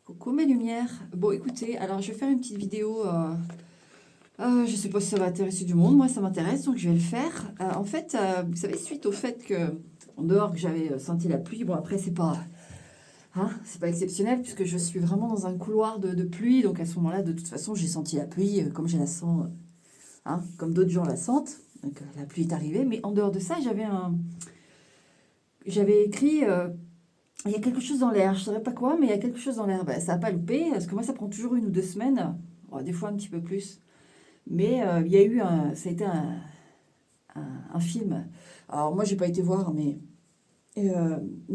Coucou mes lumières. Bon, écoutez, alors je vais faire une petite vidéo. Je ne sais pas si ça va intéresser du monde. Moi, ça m'intéresse, donc je vais le faire. En fait, vous savez, suite au fait que en dehors que j'avais senti la pluie. Bon, après, c'est pas exceptionnel puisque je suis vraiment dans un couloir de pluie. Donc à ce moment-là, de toute façon, j'ai senti la pluie comme je la sens, comme d'autres gens la sentent. Donc la pluie est arrivée. Mais en dehors de ça, j'avais écrit. Il y a quelque chose dans l'air, je ne saurais pas quoi, mais il y a quelque chose dans l'air. Ben, ça n'a pas loupé, parce que moi, ça prend toujours 1 ou 2 semaines, bon, des fois un petit peu plus. Mais il y a eu ça a été un film. Alors moi, j'ai pas été voir, mais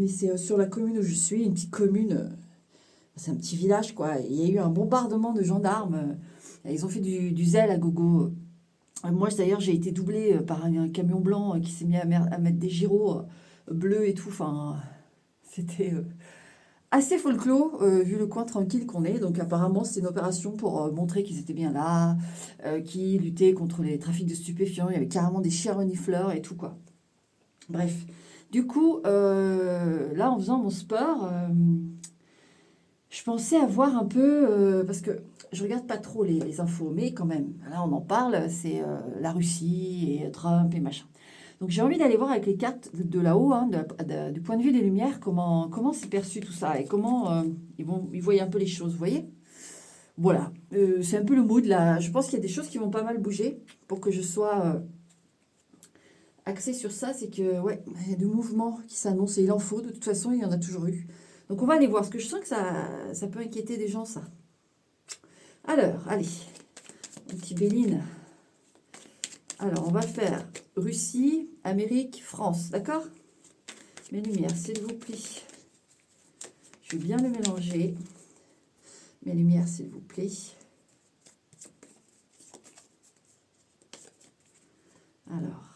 c'est sur la commune où je suis, une petite commune, c'est un petit village, quoi. Il y a eu un bombardement de gendarmes. Ils ont fait du zèle à gogo. Moi, d'ailleurs, j'ai été doublée par un camion blanc qui s'est mis à mettre des gyros bleus et tout. Enfin, c'était assez folklore, vu le coin tranquille qu'on est. Donc apparemment, c'est une opération pour montrer qu'ils étaient bien là, qu'ils luttaient contre les trafics de stupéfiants. Il y avait carrément des chiens renifleurs et tout, quoi. Bref. Du coup, là, en faisant mon sport, je pensais avoir un peu... parce que je regarde pas trop les infos, mais quand même, là, on en parle, c'est la Russie et Trump et machin. Donc j'ai envie d'aller voir avec les cartes de là-haut, du point de vue des Lumières, comment c'est perçu tout ça et comment ils voient un peu les choses, vous voyez? Voilà. C'est un peu le mood là. Je pense qu'il y a des choses qui vont pas mal bouger pour que je sois axée sur ça. C'est que, ouais, il y a du mouvement qui s'annonce et il en faut. De toute façon, il y en a toujours eu. Donc on va aller voir, parce que je sens que ça peut inquiéter des gens, ça. Alors, allez, un petit Béline. Alors, on va faire Russie, Amérique, France, d'accord? Mes lumières, s'il vous plaît. Je vais bien le mélanger. Mes lumières, s'il vous plaît. Alors.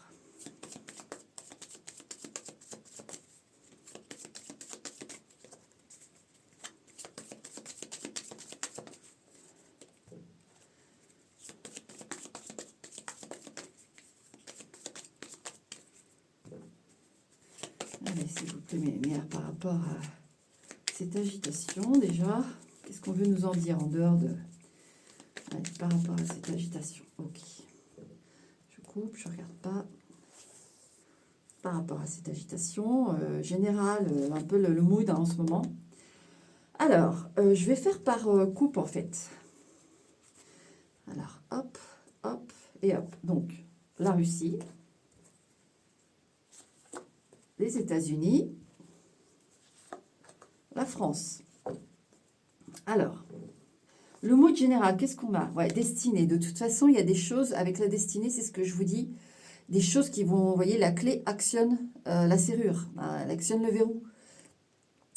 Allez, s'il vous plaît, mes lumières, par rapport à cette agitation, déjà. Qu'est-ce qu'on veut nous en dire en dehors de... Allez, par rapport à cette agitation. Ok. Je coupe, je ne regarde pas. Par rapport à cette agitation générale, un peu le mood en ce moment. Alors, je vais faire par coupe, en fait. Alors, hop, hop et hop. Donc, la Russie, les États-Unis, la France. Alors, le mot général, qu'est-ce qu'on a? Ouais, destinée. De toute façon, il y a des choses avec la destinée, c'est ce que je vous dis. Des choses qui vont, vous voyez, la clé actionne la serrure, elle actionne le verrou.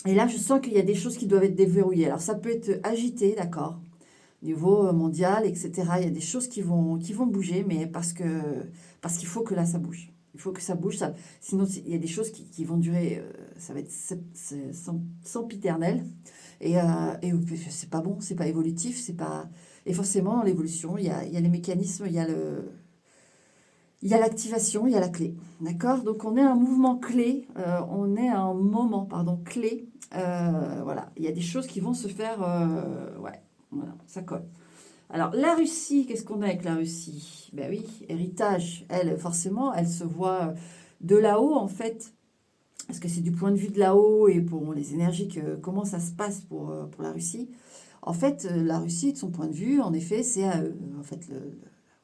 Et là, je sens qu'il y a des choses qui doivent être déverrouillées. Alors, ça peut être agité, d'accord, niveau mondial, etc. Il y a des choses qui vont bouger, mais parce qu'il faut que là, ça bouge. Il faut que ça bouge, sinon il y a des choses qui vont durer, ça va être sempiternel. Et c'est pas bon, c'est pas évolutif, c'est pas... Et forcément, dans l'évolution, il y a les mécanismes, il y a l'activation, il y a la clé. D'accord? Donc on est à un mouvement clé, on est à un moment, pardon, clé. Voilà, il y a des choses qui vont se faire... ouais, voilà, ça colle. Alors, la Russie, qu'est-ce qu'on a avec la Russie? Ben oui, héritage. Elle, forcément, elle se voit de là-haut, en fait. Parce que c'est du point de vue de là-haut et pour les énergies, comment ça se passe pour la Russie. En fait, la Russie, de son point de vue, en effet, c'est à eux. En fait,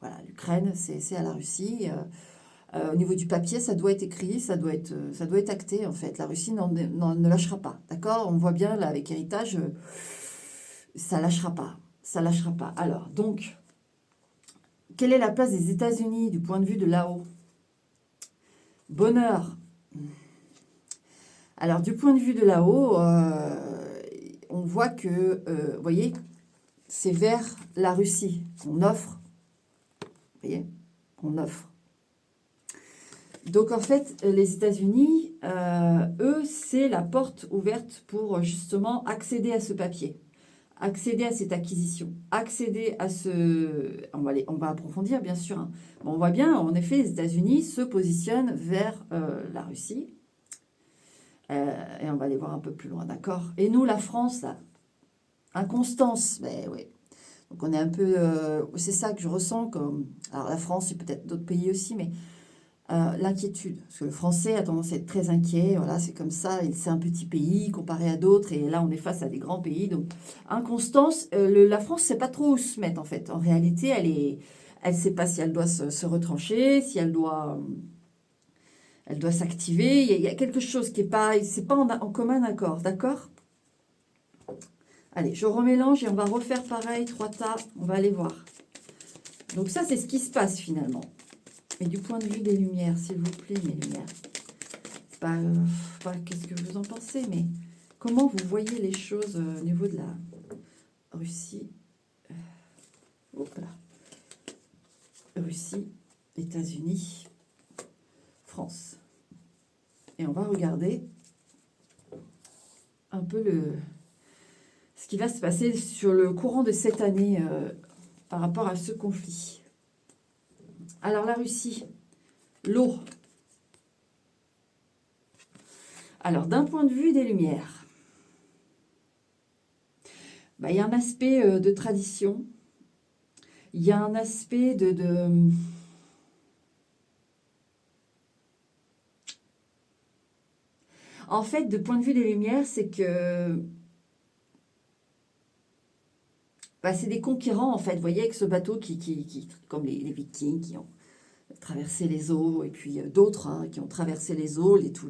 voilà, l'Ukraine, c'est à la Russie. Au niveau du papier, ça doit être écrit, ça doit être acté, en fait. La Russie ne lâchera pas, d'accord? On voit bien, là, avec héritage, ça lâchera pas. Ça lâchera pas. Alors, donc, quelle est la place des États-Unis du point de vue de là-haut? Bonheur. Alors, du point de vue de là-haut, on voit que, vous voyez, c'est vers la Russie qu'on offre. Vous voyez, on offre. Donc, en fait, les États-Unis, eux, c'est la porte ouverte pour justement accéder à ce papier, accéder à cette acquisition, accéder à ce... On va approfondir, bien sûr. Hein. Bon, on voit bien, en effet, les États-Unis se positionnent vers la Russie. Et on va aller voir un peu plus loin, d'accord? Et nous, la France, là, Inconstance, ben oui. Donc on est un peu, c'est ça que je ressens comme, alors la France et peut-être d'autres pays aussi, mais l'inquiétude. Parce que le français a tendance à être très inquiet, voilà, c'est comme ça, c'est un petit pays comparé à d'autres, et là on est face à des grands pays. Donc inconstance, la France ne sait pas trop où se mettre en fait. En réalité, elle sait pas si elle doit se retrancher, si elle doit s'activer. Il y a quelque chose qui est pas, c'est pas en commun accord, d'accord? Allez, je remélange et on va refaire pareil, trois tas, on va aller voir. Donc ça, c'est ce qui se passe finalement. Mais du point de vue des lumières, s'il vous plaît, mes lumières. Pas qu'est-ce que vous en pensez, mais comment vous voyez les choses au niveau de la Russie. Hop là. Russie, États-Unis, France. Et on va regarder un peu ce qui va se passer sur le courant de cette année par rapport à ce conflit. Alors la Russie, l'eau. Alors d'un point de vue des lumières, il y a un aspect de tradition, il y a un aspect En fait, de point de vue des lumières, c'est que c'est des conquérants, en fait. Vous voyez, avec ce bateau comme les Vikings qui ont traversé les eaux, et puis d'autres qui ont traversé les eaux, tous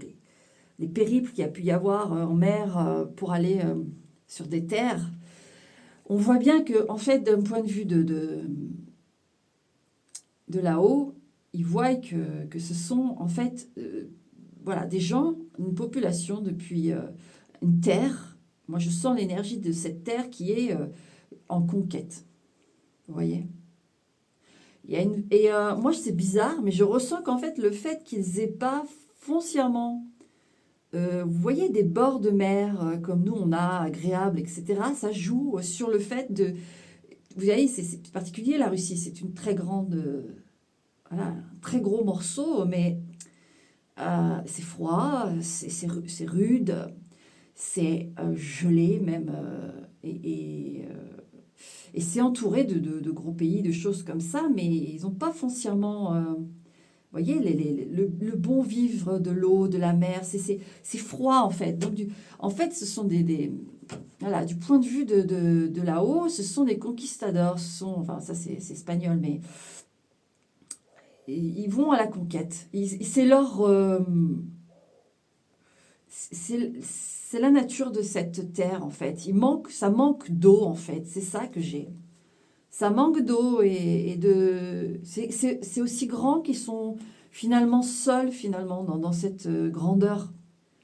les périples qu'il y a pu y avoir en mer pour aller sur des terres. On voit bien que, en fait, d'un point de vue de là-haut, ils voient que ce sont, en fait, voilà, des gens, une population depuis une terre. Moi, je sens l'énergie de cette terre qui est en conquête. Vous voyez? Moi, c'est bizarre, mais je ressens qu'en fait, le fait qu'ils aient pas foncièrement, vous voyez, des bords de mer comme nous on a, agréables, etc., ça joue sur le fait de... Vous voyez, c'est particulier la Russie, c'est une très grande... voilà, un très gros morceau, mais c'est froid, c'est rude, c'est gelé même, et c'est entouré de gros pays, de choses comme ça, mais ils n'ont pas foncièrement, vous voyez, le bon vivre de l'eau, de la mer, c'est froid en fait. Donc, en fait, ce sont voilà, du point de vue de là-haut, ce sont des conquistadors, enfin ça c'est espagnol, mais ils vont à la conquête. C'est leur... c'est la nature de cette terre en fait. Ça manque d'eau en fait. C'est ça que j'ai. Ça manque d'eau et de. C'est aussi grand qu'ils sont finalement seuls finalement dans cette grandeur.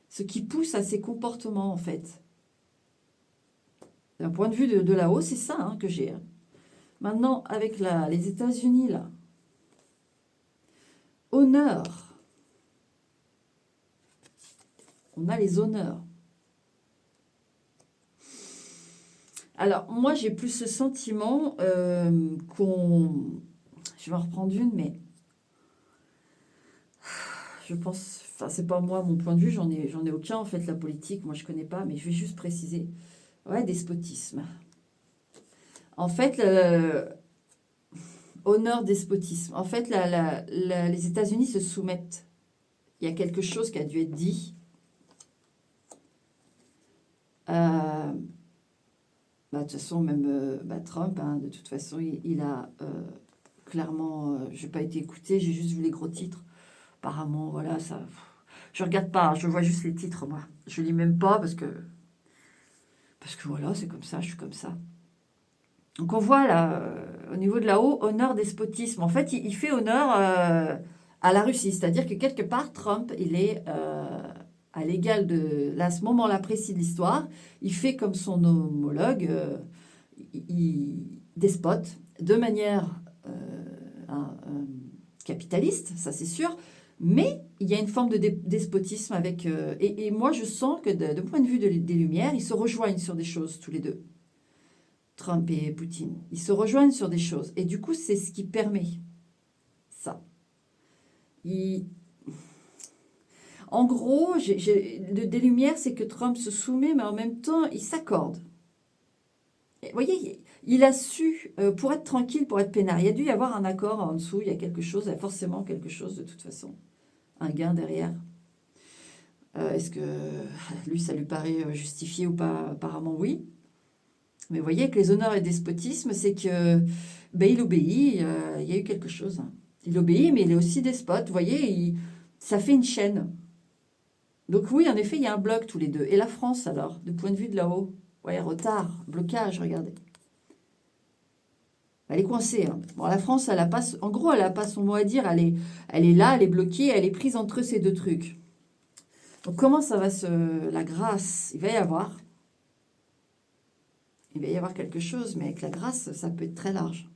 Ce qui pousse à ces comportements en fait. D'un point de vue de là-haut, c'est ça que j'ai. Maintenant, avec les États-Unis là, honneur. On a les honneurs. Alors, moi, j'ai plus ce sentiment qu'on... Je vais en reprendre une, mais je pense... Enfin, c'est pas moi, mon point de vue, j'en ai aucun, en fait, la politique. Moi, je connais pas, mais je vais juste préciser. Ouais, despotisme. En fait, honneur, despotisme. En fait, les États-Unis se soumettent. Il y a quelque chose qui a dû être dit. De toute façon, même Trump, de toute façon, il a clairement... je n'ai pas été écouté, j'ai juste vu les gros titres. Apparemment, voilà, ça... Je regarde pas, je vois juste les titres, moi. Je lis même pas parce que voilà, c'est comme ça, je suis comme ça. Donc on voit là, au niveau de là-haut, honneur, despotisme. En fait, il fait honneur à la Russie. C'est-à-dire que quelque part, Trump, il est à l'égal de... Là, à ce moment-là précis de l'histoire, il fait comme son homologue, despote, de manière capitaliste, ça c'est sûr, mais il y a une forme de despotisme avec... et moi, je sens que de point de vue des Lumières, ils se rejoignent sur des choses, tous les deux. Trump et Poutine. Ils se rejoignent sur des choses. Et du coup, c'est ce qui permet ça. En gros, des Lumières, c'est que Trump se soumet, mais en même temps, il s'accorde. voyez, il a su, pour être tranquille, pour être peinard, il y a dû y avoir un accord en dessous, il y a quelque chose, il y a forcément quelque chose de toute façon, un gain derrière. Est-ce que lui, ça lui paraît justifié ou pas? Apparemment, oui. Mais vous voyez que les honneurs et despotismes, c'est que ben, il obéit, il y a eu quelque chose. Hein. Il obéit, mais il est aussi despote. Vous voyez, ça fait une chaîne. Donc oui, en effet, il y a un bloc tous les deux. Et la France, alors, du point de vue de là-haut? Ouais, retard, blocage, regardez. Elle est coincée. Hein. Bon, la France, elle a pas, en gros, elle n'a pas son mot à dire. Elle est là, elle est bloquée, elle est prise entre ces deux trucs. Donc comment ça va se... La grâce, il va y avoir. Il va y avoir quelque chose, mais avec la grâce, ça peut être très large.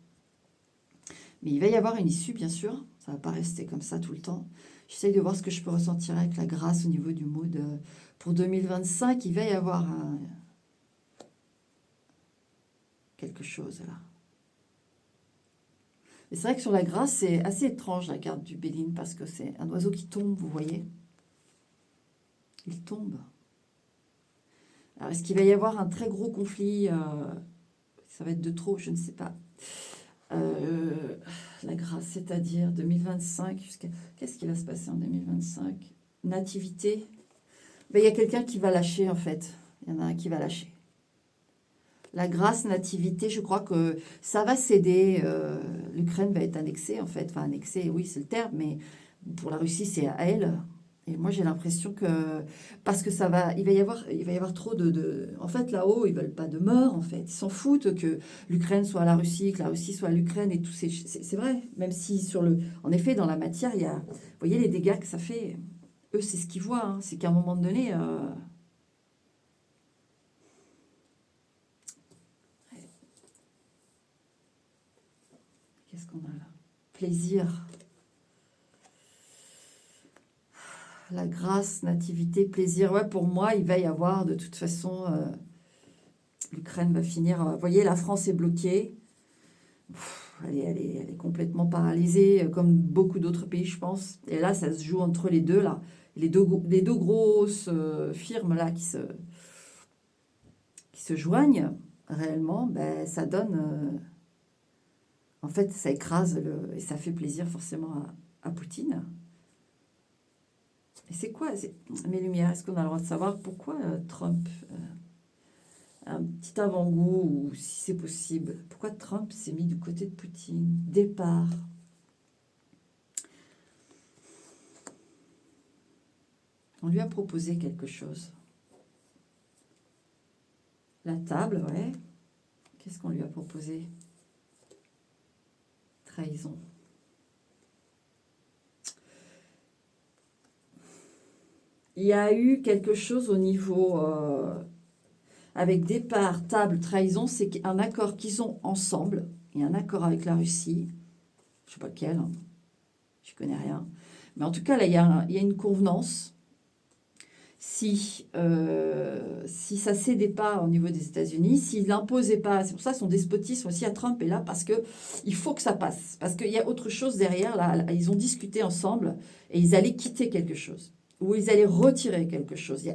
Mais il va y avoir une issue, bien sûr. Ça ne va pas rester comme ça tout le temps. J'essaye de voir ce que je peux ressentir avec la grâce au niveau du mood. Pour 2025, il va y avoir quelque chose là. Et c'est vrai que sur la grâce, c'est assez étrange la carte du Béline parce que c'est un oiseau qui tombe, vous voyez. Il tombe. Alors, est-ce qu'il va y avoir un très gros conflit ça va être de trop, je ne sais pas. La grâce, c'est-à-dire 2025, qu'est-ce qui va se passer en 2025? Nativité. Ben, il y a quelqu'un qui va lâcher, en fait. Il y en a un qui va lâcher. La grâce, nativité, je crois que ça va céder. L'Ukraine va être annexée, en fait. Enfin, annexée, oui, c'est le terme, mais pour la Russie, c'est à elle. Et moi, j'ai l'impression que... Parce que ça va... Il va y avoir trop En fait, là-haut, ils veulent pas de mort, en fait. Ils s'en foutent que l'Ukraine soit à la Russie, que la Russie soit à l'Ukraine et tout. C'est vrai. Même si sur le... En effet, dans la matière, il y a... Vous voyez les dégâts que ça fait. Eux, c'est ce qu'ils voient. Hein. C'est qu'à un moment donné... Qu'est-ce qu'on a là? Plaisir. La grâce, nativité, plaisir. Ouais, pour moi, il va y avoir de toute façon... l'Ukraine va finir... Vous voyez, la France est bloquée. Elle est complètement paralysée, comme beaucoup d'autres pays, je pense. Et là, ça se joue entre les deux, là. Les deux grosses firmes, là, qui se joignent réellement, ben, ça donne... en fait, ça écrase et ça fait plaisir forcément à Poutine. Et c'est quoi mes lumières? Est-ce qu'on a le droit de savoir pourquoi Trump un petit avant-goût, ou si c'est possible, pourquoi Trump s'est mis du côté de Poutine? Départ. On lui a proposé quelque chose. La table, ouais. Qu'est-ce qu'on lui a proposé? Trahison. Il y a eu quelque chose au niveau... avec départ, table, trahison, c'est un accord qu'ils ont ensemble. Il y a un accord avec la Russie. Je ne sais pas lequel. Hein. Je ne connais rien. Mais en tout cas, là, il y a une convenance. Si ça ne cédait pas au niveau des États-Unis, s'il n'imposait pas, c'est pour ça son despotisme aussi à Trump est là, parce qu'il faut que ça passe. Parce qu'il y a autre chose derrière. Là, ils ont discuté ensemble et ils allaient quitter quelque chose. Ou ils allaient retirer quelque chose.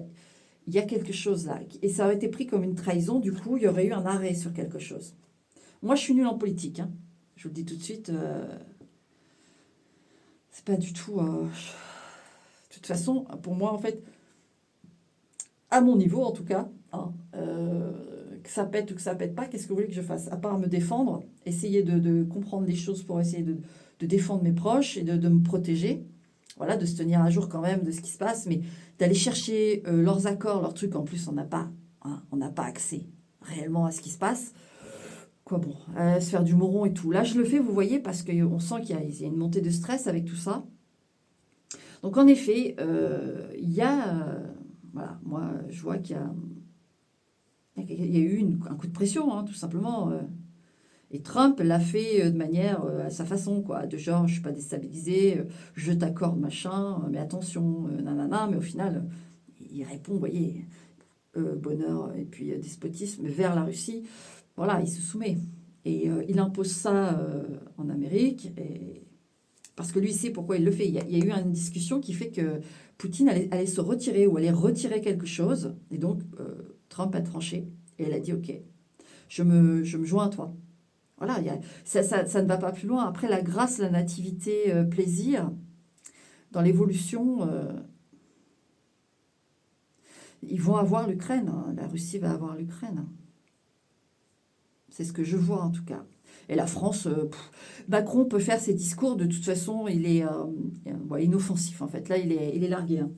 Il y a quelque chose là. Et ça aurait été pris comme une trahison. Du coup, il y aurait eu un arrêt sur quelque chose. Moi, je suis nulle en politique. Hein. Je vous le dis tout de suite. C'est pas du tout... de toute façon, pour moi, en fait, à mon niveau en tout cas, hein, que ça pète ou que ça pète pas, qu'est-ce que vous voulez que je fasse? À part me défendre, essayer de comprendre des choses pour essayer de défendre mes proches et de me protéger. Voilà, de se tenir à jour quand même de ce qui se passe, mais d'aller chercher leurs accords, leurs trucs, en plus on n'a pas, hein, on n'a pas accès réellement à ce qui se passe. Quoi bon, se faire du moron et tout. Là je le fais, vous voyez, parce qu'on sent qu'il y a une montée de stress avec tout ça. Donc en effet, il y a, voilà, moi je vois il y a eu un coup de pression, hein, tout simplement. Et Trump l'a fait de manière à sa façon, quoi, de genre, je ne suis pas déstabilisé, je t'accorde machin, mais attention, nanana, mais au final, il répond, vous voyez, bonheur et puis despotisme vers la Russie. Voilà, il se soumet. Et il impose ça en Amérique, parce que lui sait pourquoi il le fait. Il y a eu une discussion qui fait que Poutine allait se retirer ou allait retirer quelque chose, et donc Trump a tranché, et elle a dit, ok, je me joins à toi. Voilà, ça ne va pas plus loin. Après, la grâce, la nativité, plaisir, dans l'évolution, ils vont avoir l'Ukraine, hein. La Russie va avoir l'Ukraine, hein. C'est ce que je vois en tout cas. Et la France, Macron peut faire ses discours, de toute façon, il est inoffensif en fait. Là, il est largué, hein.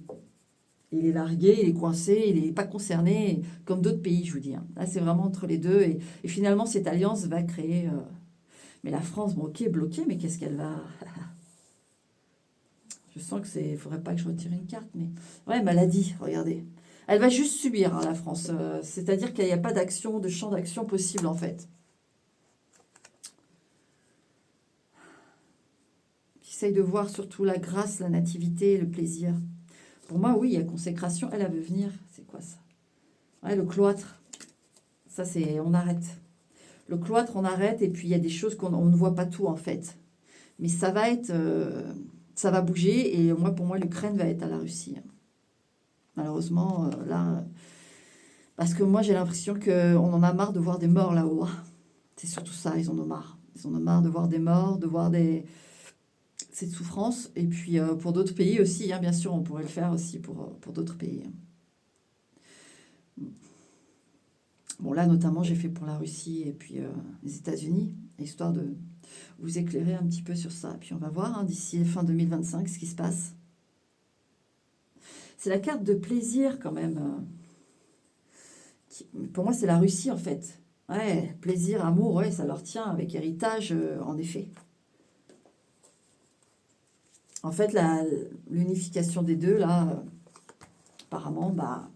Il est largué, il est coincé, il n'est pas concerné, comme d'autres pays, je vous dis, hein. Là, c'est vraiment entre les deux. Et finalement, cette alliance va créer. Mais la France, bon, ok, bloquée, mais qu'est-ce qu'elle va. Je sens que c'est. Il faudrait pas que je retire une carte, mais. Ouais, maladie, regardez. Elle va juste subir, hein, la France. C'est-à-dire qu'il n'y a pas d'action, de champ d'action possible, en fait. J'essaye de voir surtout la grâce, la nativité, le plaisir. Pour moi, oui, il y a consécration. Elle veut venir. C'est quoi ça? Ouais, le cloître. Ça, c'est. On arrête. Le cloître, on arrête. Et puis, il y a des choses qu'on ne voit pas tout, en fait. Mais ça va être. Ça va bouger. Et moi, pour moi, l'Ukraine va être à la Russie. Malheureusement, là. Parce que moi, j'ai l'impression qu'on en a marre de voir des morts là-haut, hein. C'est surtout ça, ils en ont marre. Ils en ont marre de voir des morts, de voir cette souffrance. Et puis pour d'autres pays aussi, hein, bien sûr, on pourrait le faire aussi pour d'autres pays. Bon, là, notamment, j'ai fait pour la Russie et puis les États-Unis, histoire de vous éclairer un petit peu sur ça. Et puis on va voir, hein, d'ici fin 2025 ce qui se passe. C'est la carte de plaisir quand même. Pour moi, c'est la Russie en fait. Ouais, plaisir, amour, ouais, ça leur tient avec héritage, en effet. En fait, l'unification des deux, là, apparemment, bah.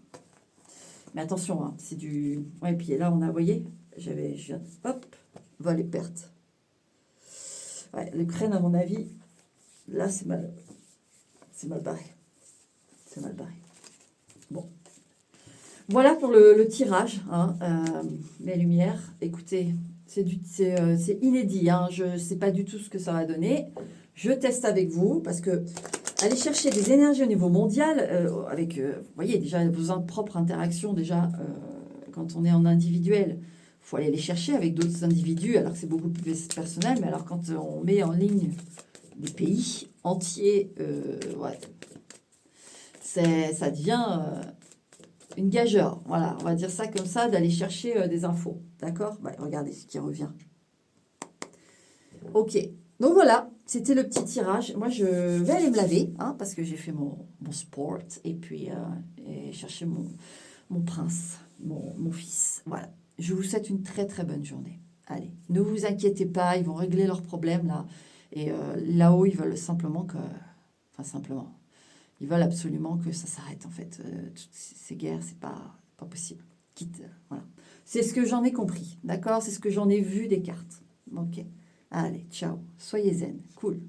Mais attention, hein, c'est du. Ouais, et puis là, on a, vous voyez, je viens, hop, vol et perte. Ouais, l'Ukraine, à mon avis, là, c'est mal barré. C'est mal barré. Bon. Voilà pour le tirage, hein, mes lumières. Écoutez, c'est inédit, hein, je ne sais pas du tout ce que ça va donner. Je teste avec vous parce que aller chercher des énergies au niveau mondial, avec, vous voyez, déjà vos propres interactions, déjà, quand on est en individuel, il faut aller les chercher avec d'autres individus, alors que c'est beaucoup plus personnel. Mais alors, quand on met en ligne des pays entiers, ouais, ça devient une gageure. Voilà, on va dire ça comme ça, d'aller chercher des infos. D'accord? Bah, regardez ce qui revient. Ok. Donc voilà, c'était le petit tirage. Moi, je vais aller me laver, hein, parce que j'ai fait mon sport et puis et chercher mon prince, mon fils. Voilà. Je vous souhaite une très très bonne journée. Allez, ne vous inquiétez pas, ils vont régler leurs problèmes là. Et là-haut, ils veulent simplement que... Enfin, simplement. Ils veulent absolument que ça s'arrête, en fait. Toutes ces guerres, c'est pas possible. Quitte, voilà. C'est ce que j'en ai compris, d'accord? C'est ce que j'en ai vu des cartes. Ok. Allez, ciao. Soyez zen. Cool.